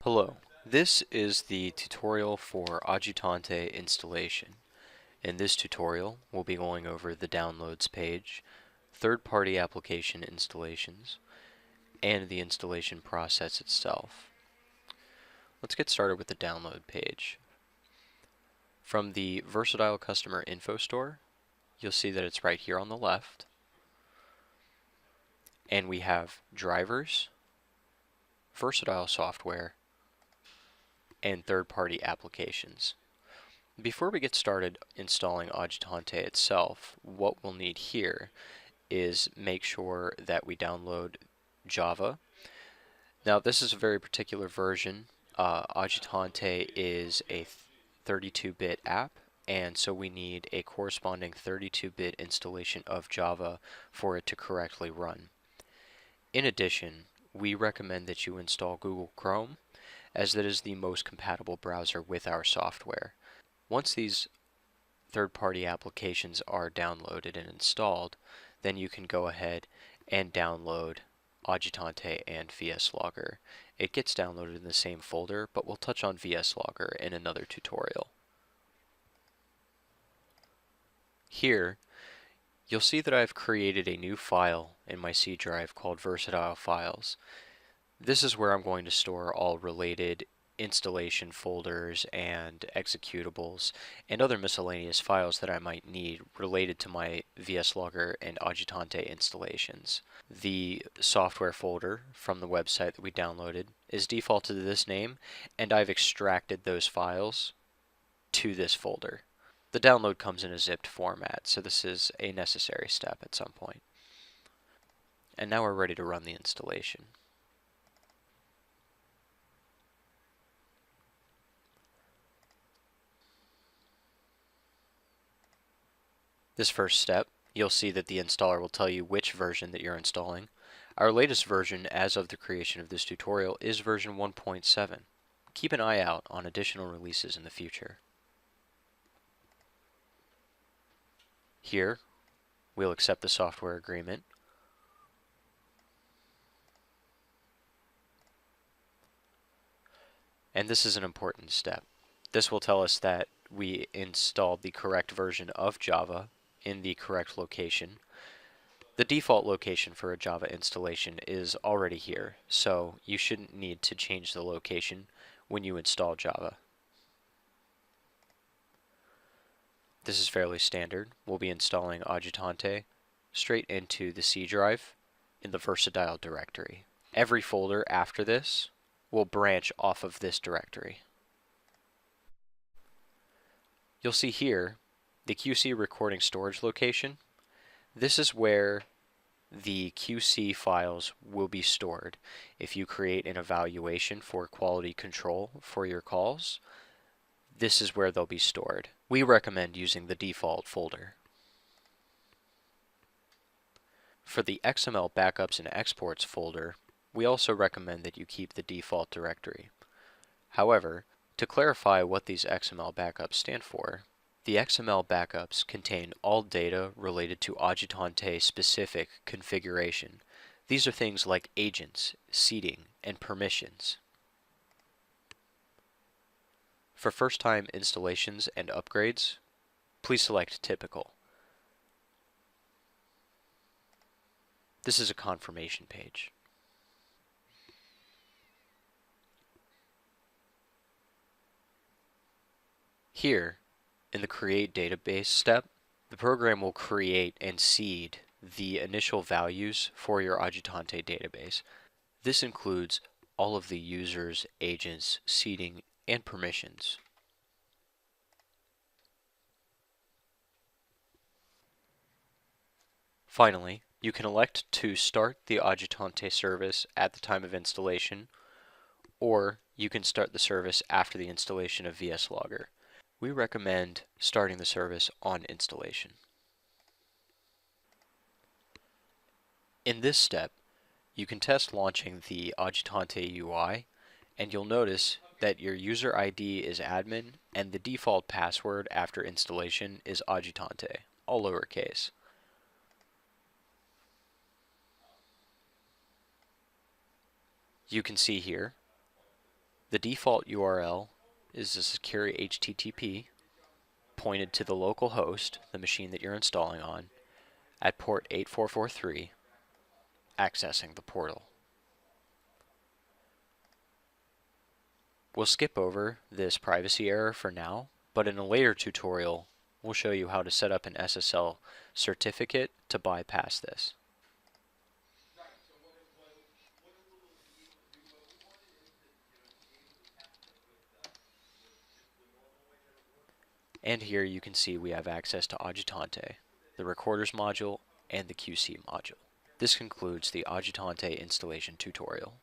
Hello, this is the tutorial for Adutante Installation. In this tutorial, we'll be going over the Downloads page, third-party application installations, and the installation process itself. Let's get started with the Download page. From the Versadial Customer Info Store, you'll see that it's right here on the left, and we have drivers, Versadial software, and third-party applications. Before we get started installing Adutante itself, what we'll need here is make sure that we download Java. Now this is a very particular version. Adutante is a 32-bit app, and so we need a corresponding 32-bit installation of Java for it to correctly run. In addition, we recommend that you install Google Chrome, as that is the most compatible browser with our software. Once these third-party applications are downloaded and installed, then you can go ahead and download Adutante and VSLogger. It gets downloaded in the same folder, but we'll touch on VSLogger in another tutorial. Here, you'll see that I've created a new file in my C drive called Versadial Files. This is where I'm going to store all related installation folders and executables and other miscellaneous files that I might need related to my VSLogger and Adutante installations. The software folder from the website that we downloaded is defaulted to this name, and I've extracted those files to this folder. The download comes in a zipped format, so this is a necessary step at some point. And now we're ready to run the installation. This first step, you'll see that the installer will tell you which version that you're installing. Our latest version as of the creation of this tutorial is version 1.7. Keep an eye out on additional releases in the future. Here, we'll accept the software agreement. And this is an important step. This will tell us that we installed the correct version of Java in the correct location. The default location for a Java installation is already here, so you shouldn't need to change the location when you install Java. This is fairly standard. We'll be installing Adutante straight into the C drive in the Versadial directory. Every folder after this will branch off of this directory. You'll see here the QC recording storage location. This is where the QC files will be stored. If you create an evaluation for quality control for your calls, this is where they'll be stored. We recommend using the default folder. For the XML backups and exports folder, we also recommend that you keep the default directory. However, to clarify what these XML backups stand for, the XML backups contain all data related to Adutante specific configuration. These are things like agents, seating, and permissions. For first-time installations and upgrades, please select Typical. This is a confirmation page. Here, in the Create Database step, the program will create and seed the initial values for your Adutante database. This includes all of the users, agents, seating, and permissions. Finally, you can elect to start the Adutante service at the time of installation, or you can start the service after the installation of VSLogger. We recommend starting the service on installation. In this step, you can test launching the Adutante UI, and you'll notice that your user ID is admin and the default password after installation is Adutante, all lowercase. You can see here The default URL is a secure HTTP pointed to the local host, the machine that you're installing on, at port 8443, accessing the portal. We'll skip over this privacy error for now, but in a later tutorial, we'll show you how to set up an SSL certificate to bypass this. And here you can see we have access to Adutante, the recorders module, and the QC module. This concludes the Adutante installation tutorial.